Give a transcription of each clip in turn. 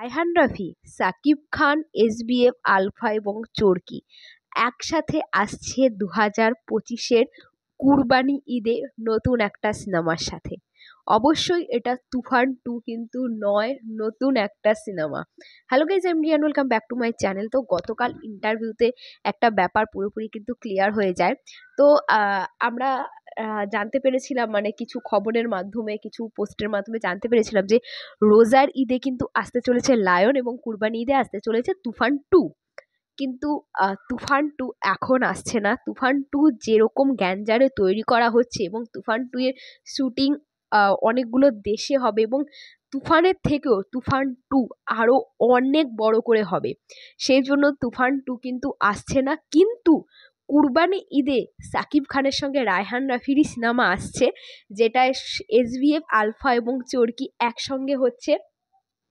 Raihan Rafi, Shakib Khan, SBF, alpha এবং চরকি একসাথে আসছে 2025-এর কুরবানি ঈদে নতুন একটা সিনেমার সাথে। অবশ্যই এটা তুফান 2 কিন্তু নয়, নতুন একটা cinema. Hello guys, I am Riyan, welcome back to my channel. তো গতকাল ইন্টারভিউতে একটা ব্যাপার পুরোপুরি কিন্তু ক্লিয়ার হয়ে যায়। তো আমরা জানতে পেরেছিলাম, মানে কিছু খবরের মাধ্যমে, কিছু পোস্টের মাধ্যমে জানতে পেরেছিলাম যে রোজার ঈদে কিন্তু আসতে চলেছে লায়ন এবং কুরবানি ঈদে আসতে চলেছে তুফান 2। কিন্তু তুফান 2 এখন আসছে না। তুফান 2 যেরকম গ্যাঞ্জারে তৈরি করা হচ্ছে এবং তুফান 2 এর শুটিং অনেকগুলো দেশে হবে এবং তুফানের থেকেও তুফান 2 আরও অনেক বড় করে হবে। সেই জন্য তুফান 2 কিন্তু আসছে না। কিন্তু কুরবানি ঈদে সাকিব খানের সঙ্গে রায়হান রাফিরই সিনেমা আসছে, যেটা এসবিএফ, আলফা এবং চরকি একসঙ্গে হচ্ছে।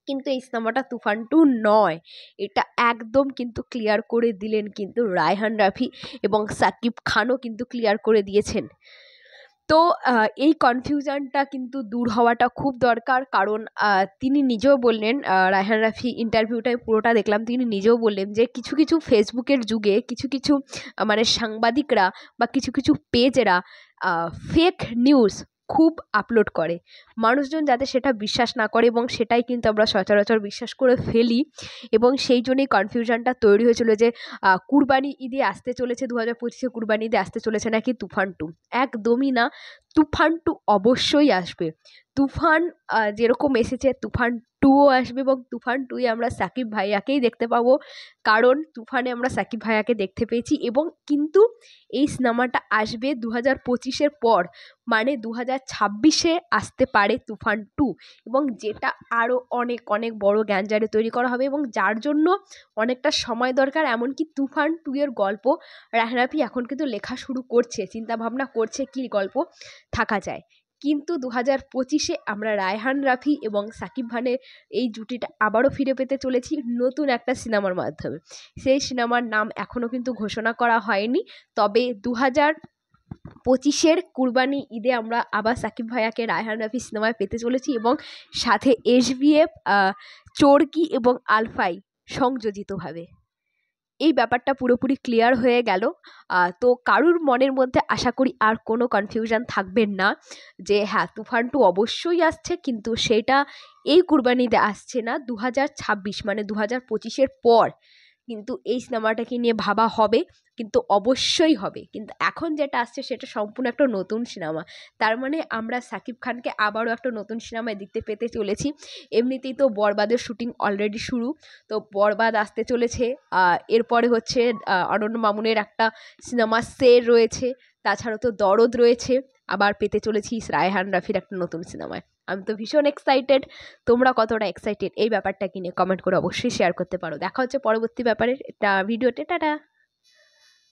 কিন্তু এই সিনেমাটা তুফান 2 নয়, এটা একদম কিন্তু ক্লিয়ার করে দিলেন কিন্তু রায়হান রাফি এবং সাকিব খানও কিন্তু ক্লিয়ার করে দিয়েছেন। তো এই কনফিউশনটা কিন্তু দূর হওয়াটা খুব দরকার, কারণ তিনি নিজেও বললেন, রায়হান রাফি ইন্টারভিউটায় পুরোটা দেখলাম, তিনি নিজেও বললেন যে কিছু কিছু ফেসবুকের যুগে কিছু কিছু মানে সাংবাদিকরা বা কিছু কিছু পেজেরা ফেক নিউজ খুব আপলোড করে, মানুষজন যাতে সেটা বিশ্বাস না করে এবং সেটাই কিন্তু আমরা সচরাচর বিশ্বাস করে ফেলি। এবং সেই জন্যই কনফিউশনটা তৈরি হয়েছিল যে কুরবানি ঈদে আসতে চলেছে, 2025-এ কুরবানি ঈদে আসতে চলেছে নাকি তুফান 2। একদমই না, তুফান 2 অবশ্যই আসবে। তুফান যেরকম এসেছে তুফান 2ও আসবে এবং তুফান 2-এ আমরা সাকিব ভাইয়াকেই দেখতে পাবো, কারণ তুফানে আমরা সাকিব ভাইয়াকে দেখতে পেয়েছি। এবং কিন্তু এই সিনেমাটা আসবে 2025-এর পর, মানে 2026-এ আসতে পারে তুফান 2, এবং যেটা আরও অনেক অনেক বড় গ্যাঞ্জারে তৈরি করা হবে এবং যার জন্য অনেকটা সময় দরকার। এমনকি তুফান 2 এর গল্প রায়হান রাফি এখন কিন্তু লেখা শুরু করছে, চিন্তাভাবনা করছে কী গল্প থাকা যায়। কিন্তু 2025-এ আমরা রায়হান রাফি এবং সাকিব খানের এই জুটিটা আবারও ফিরে পেতে চলেছি নতুন একটা সিনেমার মাধ্যমে। সেই সিনেমার নাম এখনও কিন্তু ঘোষণা করা হয়নি, তবে 2025-এর কুরবানি ঈদে আমরা আবার সাকিব ভাইয়াকে রায়হান রাফি সিনেমায় পেতে চলেছি এবং সাথে এসবিএফ, চরকি এবং আলফাই সংযোজিতভাবে। এই ব্যাপারটা পুরোপুরি ক্লিয়ার হয়ে গেল। তো কারুর মনের মধ্যে আশা করি আর কোনো কনফিউশন থাকবে না যে হ্যাঁ, তুফান 2 অবশ্যই আসছে, কিন্তু সেটা এই কুরবানিতে আসছে না, 2026 মানে 2025-এর পর কিন্তু এই সিনেমাটাকে নিয়ে ভাবা হবে, কিন্তু অবশ্যই হবে। কিন্তু এখন যেটা আসছে সেটা সম্পূর্ণ একটা নতুন সিনেমা, তার মানে আমরা সাকিব খানকে আবারও একটা নতুন সিনেমায় দেখতে পেতে চলেছি। এমনিতেই তো বরবাদের শুটিং অলরেডি শুরু, তো বরবাদ আসতে চলেছে। এরপরে হচ্ছে অনন্য মামুনের একটা সিনেমা সের রয়েছে, তাছাড়াও তো দরদ রয়েছে, আবার পেতে চলেছি রায়হান রাফির একটা নতুন সিনেমায়। আমি তো ভীষণ এক্সাইটেড। তোমরা কতটা এক্সাইটেড এই ব্যাপারটা কিনে কমেন্ট করে অবশ্যই শেয়ার করতে পারো। দেখা হচ্ছে পরবর্তী ব্যাপারে, এটা ভিডিওতে। টাটা।